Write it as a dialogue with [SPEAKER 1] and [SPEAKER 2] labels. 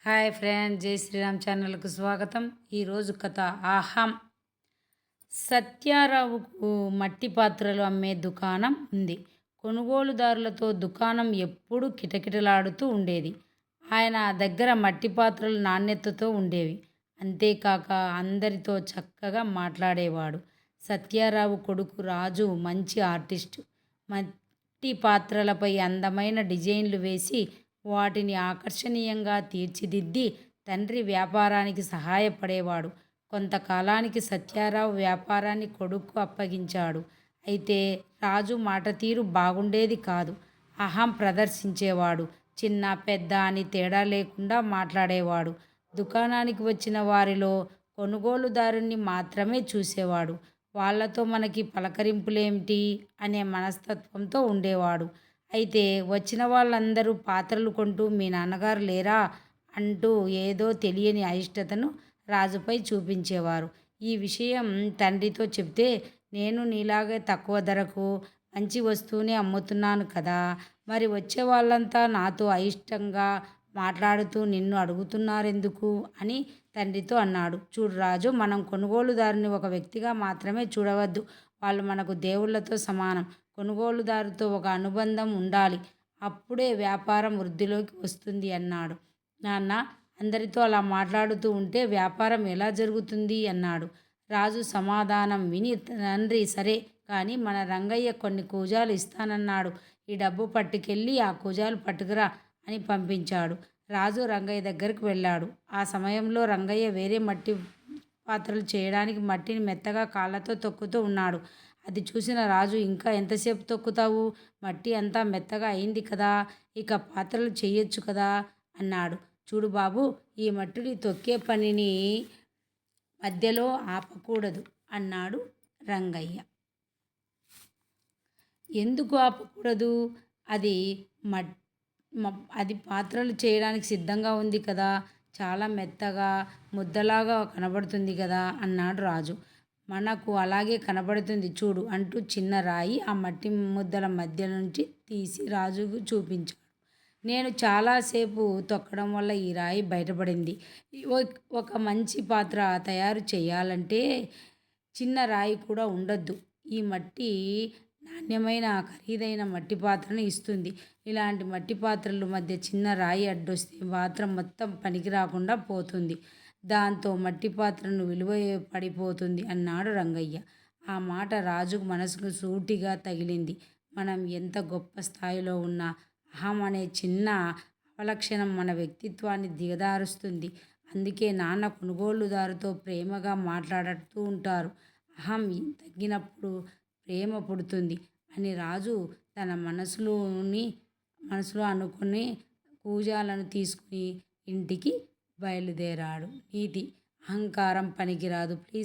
[SPEAKER 1] Hi friends, జై శ్రీరామ్ ఛానల్కు స్వాగతం. ఈరోజు కథ ఆహం. సత్యారావుకు మట్టి పాత్రలు అమ్మే దుకాణం ఉంది. కొనుగోలుదారులతో దుకాణం ఎప్పుడూ కిటకిటలాడుతూ ఉండేది. ఆయన దగ్గర మట్టి పాత్రలు నాణ్యతతో ఉండేవి. అంతేకాక అందరితో చక్కగా మాట్లాడేవాడు. సత్యారావు కొడుకు రాజు మంచి ఆర్టిస్టు. మట్టి పాత్రలపై అందమైన డిజైన్లు వేసి వాటిని ఆకర్షణీయంగా తీర్చిదిద్ది తండ్రి వ్యాపారానికి సహాయపడేవాడు. కొంతకాలానికి సత్యారావు వ్యాపారాన్ని కొడుకు అప్పగించాడు. అయితే రాజు మాట తీరు బాగుండేది కాదు. అహం ప్రదర్శించేవాడు. చిన్న పెద్ద అని తేడా లేకుండా మాట్లాడేవాడు. దుకాణానికి వచ్చిన వారిలో కొనుగోలుదారుణ్ణి మాత్రమే చూసేవాడు. వాళ్ళతో మనకి పలకరింపులేమిటి అనే మనస్తత్వంతో ఉండేవాడు. అయితే వచ్చిన వాళ్ళందరూ పాత్రలు కొంటూ మీ నాన్నగారు లేరా అంటూ ఏదో తెలియని అయిష్టతను రాజుపై చూపించేవారు. ఈ విషయం తండ్రితో చెప్తే, నేను నీలాగే తక్కువ ధరకు మంచి వస్తువునే అమ్ముతున్నాను కదా, మరి వచ్చే వాళ్ళంతా నాతో అయిష్టంగా మాట్లాడుతూ నిన్ను అడుగుతున్నారెందుకు అని తండ్రితో అన్నాడు. చూడు రాజు, మనం కొనుగోలుదారుని ఒక వ్యక్తిగా మాత్రమే చూడవద్దు. వాళ్ళు మనకు దేవుళ్ళతో సమానం. కొనుగోలుదారుతో ఒక అనుబంధం ఉండాలి. అప్పుడే వ్యాపారం వృద్ధిలోకి వస్తుంది అన్నాడు. నాన్న, అందరితో అలా మాట్లాడుతూ ఉంటే వ్యాపారం ఎలా జరుగుతుంది అన్నాడు. రాజు సమాధానం విని తండ్రి సరే కానీ మన రంగయ్య కొన్ని కూజాలు ఇస్తానన్నాడు. ఈ డబ్బు పట్టుకెళ్ళి ఆ కూజాలు పట్టుకురా అని పంపించాడు. రాజు రంగయ్య దగ్గరకు వెళ్ళాడు. ఆ సమయంలో రంగయ్య వేరే మట్టి పాత్రలు చేయడానికి మట్టిని మెత్తగా కాళ్ళతో తొక్కుతూ ఉన్నాడు. అది చూసిన రాజు, ఇంకా ఎంతసేపు తొక్కుతావు? మట్టి అంతా మెత్తగా అయింది కదా, ఇక పాత్రలు చేయొచ్చు కదా అన్నాడు. చూడు బాబు, ఈ మట్టిని తొక్కే పనిని మధ్యలో ఆపకూడదు అన్నాడు రంగయ్య. ఎందుకు ఆపకూడదు? అది అది పాత్రలు చేయడానికి సిద్ధంగా ఉంది కదా, చాలా మెత్తగా ముద్దలాగా కనబడుతుంది కదా అన్నాడు రాజు. మనకు అలాగే కనబడుతుంది చూడు అంటూ చిన్న రాయి ఆ మట్టి ముద్దల మధ్య నుంచి తీసి రాజుకు చూపించాడు. నేను చాలాసేపు తొక్కడం వల్ల ఈ రాయి బయటపడింది. ఒక మంచి పాత్ర తయారు చేయాలంటే చిన్న రాయి కూడా ఉండొద్దు. ఈ మట్టి నాణ్యమైన ఖరీదైన మట్టి పాత్రను ఇస్తుంది. ఇలాంటి మట్టి పాత్రల మధ్య చిన్న రాయి అడ్డొస్తే పాత్ర మొత్తం పనికి రాకుండా పోతుంది. దాంతో మట్టి పాత్రను విలువ పడిపోతుంది అన్నాడు రంగయ్య. ఆ మాట రాజుకు మనసుకు సూటిగా తగిలింది. మనం ఎంత గొప్ప స్థాయిలో ఉన్నా అహం అనే చిన్న అవలక్షణం మన వ్యక్తిత్వాన్ని దిగదారుస్తుంది. అందుకే నాన్న కొనుగోలుదారుతో ప్రేమగా మాట్లాడుతూ ఉంటారు. అహం తగ్గినప్పుడు ప్రేమ పుడుతుంది అని రాజు తన మనసులో అనుకుని కూజాలను తీసుకుని ఇంటికి బయలుదేరాడు. నీతి: అహంకారం పనికిరాదు. ప్లీజ్